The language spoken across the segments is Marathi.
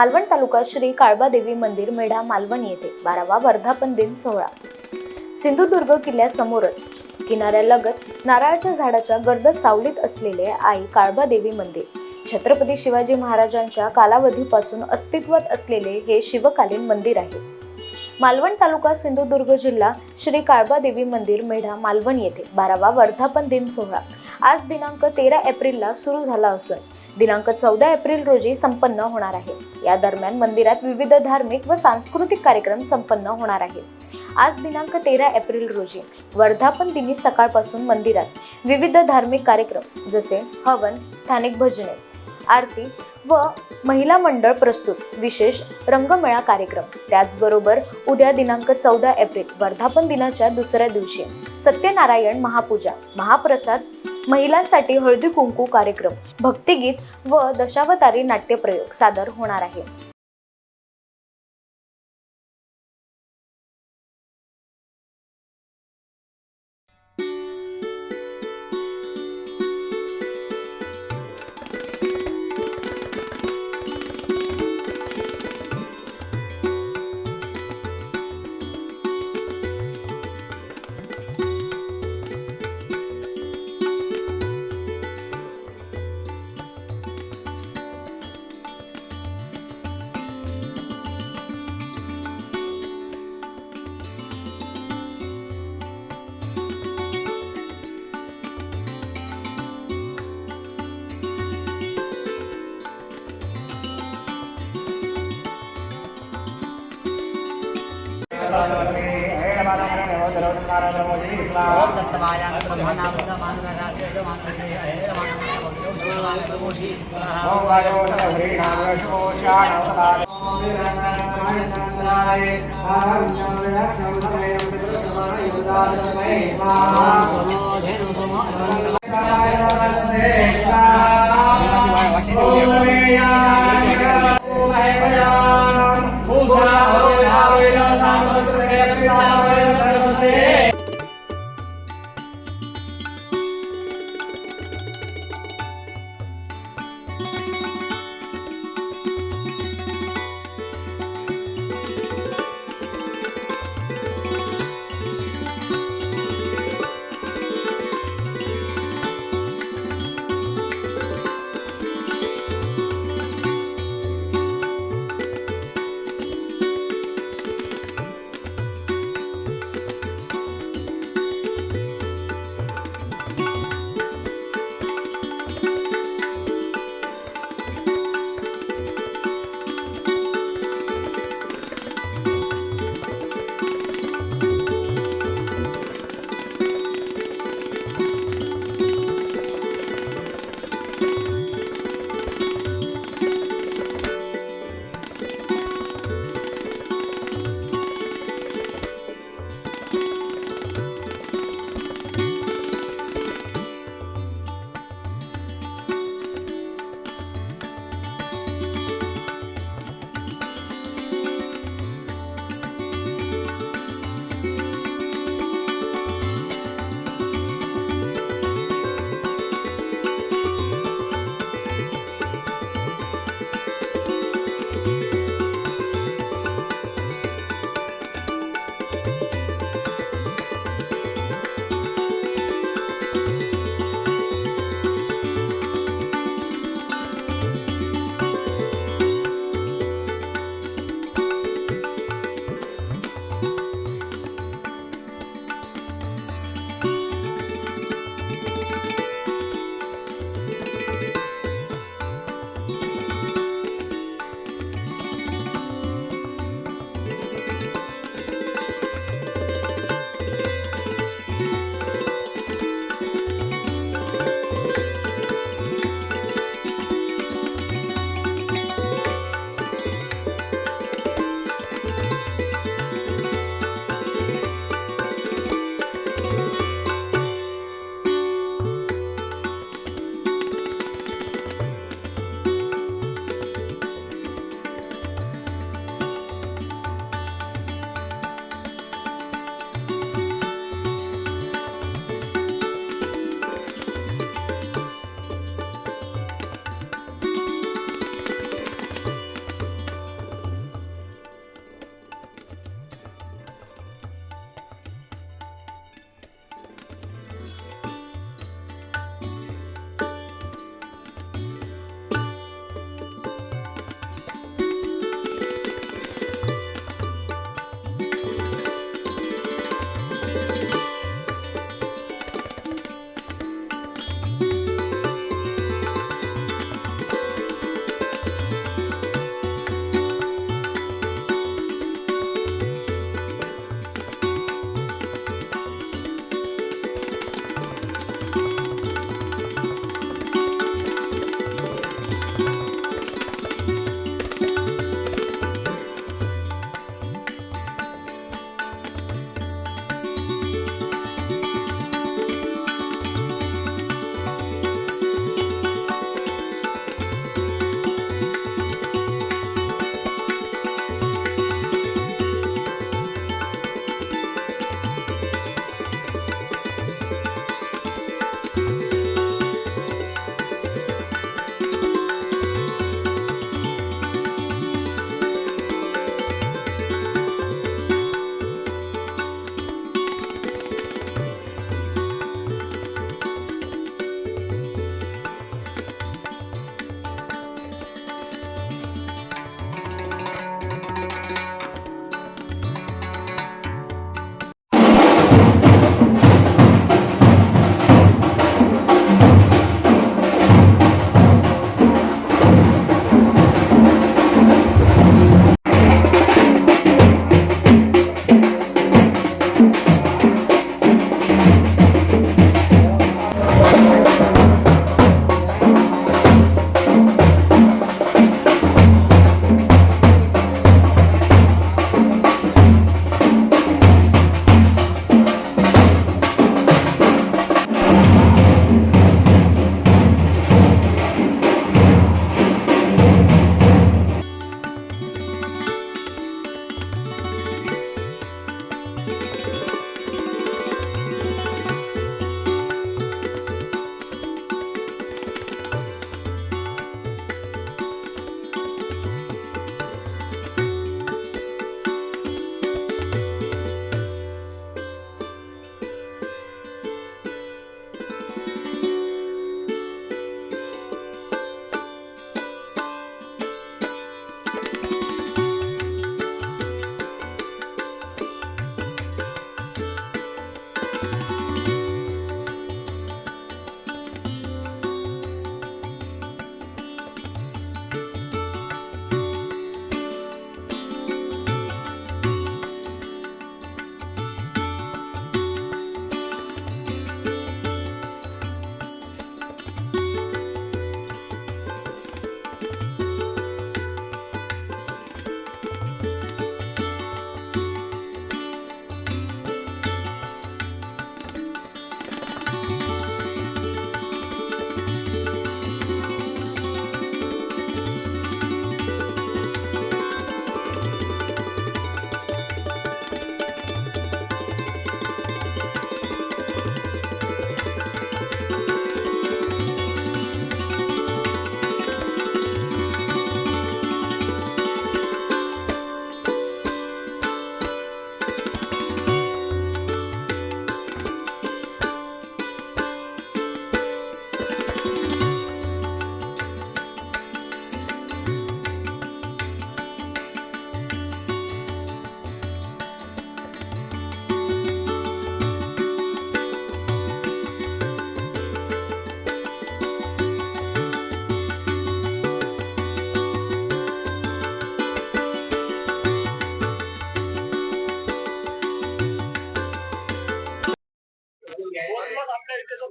मालवण तालुका श्री काळबादेवी मंदिर मेढा मालवण येथे 12वा वर्धापन दिन सोहळा। सिंधुदुर्ग किल्ल्यासमोरच किनाऱ्यालगत नारळाच्या झाडाच्या गर्द सावलीत असलेले आई काळबादेवी मंदिर छत्रपती शिवाजी महाराजांच्या कालावधीपासून अस्तित्वात असलेले हे शिवकालीन मंदिर आहे। मालवण तालुका सिंधुदुर्ग जिल्हा श्री काळबादेवी मंदिर मेढा मालवण येथे 12वा वर्धापन दिन सोहळा आज दिनांक 13 एप्रिलला सुरू झाला असून दिनांक 14 एप्रिल रोजी संपन्न होणार आहे। या दरम्यान मंदिरात विविध धार्मिक व सांस्कृतिक कार्यक्रम संपन्न होणार आहेत। आज दिनांक 13 एप्रिल रोजी वर्धापन दिनी सकाळपासून मंदिरात विविध धार्मिक कार्यक्रम जसे हवन, स्थानिक भजने, आरती व महिला मंडळ प्रस्तुत, विशेष रंगमेळा कार्यक्रम। त्याचबरोबर उद्या दिनांक 14 एप्रिल वर्धापन दिनाच्या दुसऱ्या दिवशी सत्यनारायण महापूजा, महाप्रसाद, महिलांसाठी हळदी कुंकू कार्यक्रम, भक्तिगीत व दशावतारी नाट्यप्रयोग सादर होणार आहे।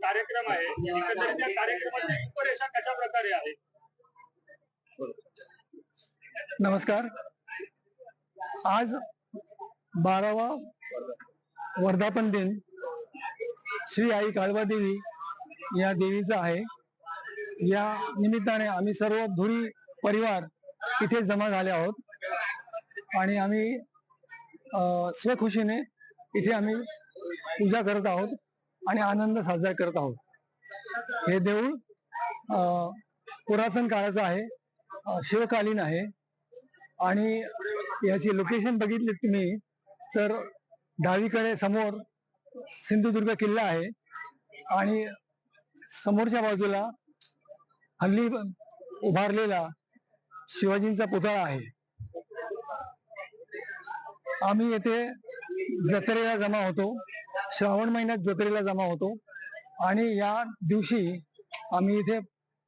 कार्यक्रम आहे, एकंदरीत त्या कार्यक्रमाची रूपरेषा कशा प्रकारे आहे? नमस्कार. आज 12वा वर्धापन दिन श्री आई काळबा देवी या देवीचा आहे. या निमित्ताने आम्ही सर्व धुरी परिवार इथे जमा झाले आहोत आणि आम्ही स्वखुशीने इथे आम्ही पूजा करत आहोत आणि आनंद साजरा करत आहोत. हे देऊळ पुरातन काळाचं आहे, शिवकालीन आहे आणि याची लोकेशन बघितली तुम्ही तर डावीकडे समोर सिंधुदुर्ग किल्ला आहे आणि समोरच्या बाजूला हल्ली उभारलेला शिवाजींचा पुतळा आहे. आम्ही येथे जत्रेला जमा होतो, श्रावण महिन्यात जत्रेला जमा होतो आणि या दिवशी आम्ही इथे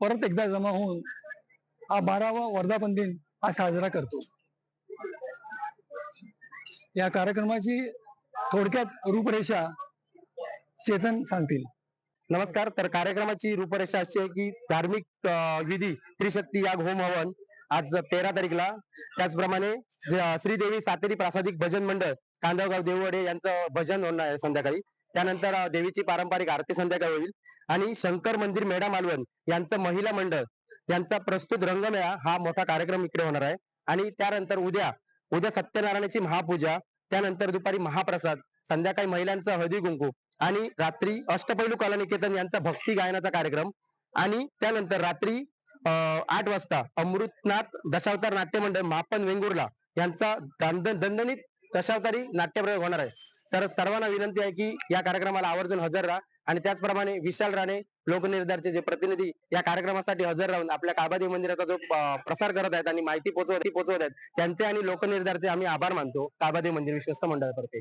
परत एकदा जमा होऊन हा 12वा वर्धापन दिन हा साजरा करतो. या कार्यक्रमाची थोडक्यात रूपरेषा चेतन सांगतील. नमस्कार. तर कार्यक्रमाची रूपरेषा अशी आहे की धार्मिक विधी त्रिशक्ती याग होम हवन आज 13 तारीखला, त्याचप्रमाणे श्रीदेवी सातेरी प्रासादिक भजन मंडळ कांदळगाव देववडे यांचं भजन होणार आहे संध्याकाळी. त्यानंतर देवीची पारंपरिक आरती संध्याकाळी होईल आणि शंकर मंदिर मेढा मालवण यांचं महिला मंडळ यांचा प्रस्तुत रंगमेळा हा मोठा कार्यक्रम इकडे होणार आहे. आणि त्यानंतर उद्या सत्यनारायणाची महापूजा, त्यानंतर दुपारी महाप्रसाद, संध्याकाळी महिलांचं हळदी कुंकू आणि रात्री अष्टपैलू कलानिकेतन यांचा भक्ती गायनाचा कार्यक्रम आणि त्यानंतर रात्री 8 वाजता अमृतनाथ दशावतार नाट्य मंडळ मापन वेंगुर्ला यांचा दणदणीत दशावतारी नाट्यप्रयोग होणार आहे. तर सर्वांना विनंती आहे की या कार्यक्रमाला आवर्जून हजर राहा आणि त्याचप्रमाणे विशाल राणे लोकनिर्धारचे जे प्रतिनिधी या कार्यक्रमासाठी हजर राहून आपल्या काळबादेवी मंदिराचा जो प्रसार करत आहेत आणि माहिती पोहोचवत आहेत त्यांचे आणि लोकनिर्धारचे आम्ही आभार मानतो काळबादेवी मंदिर विश्वस्त मंडळातर्फे.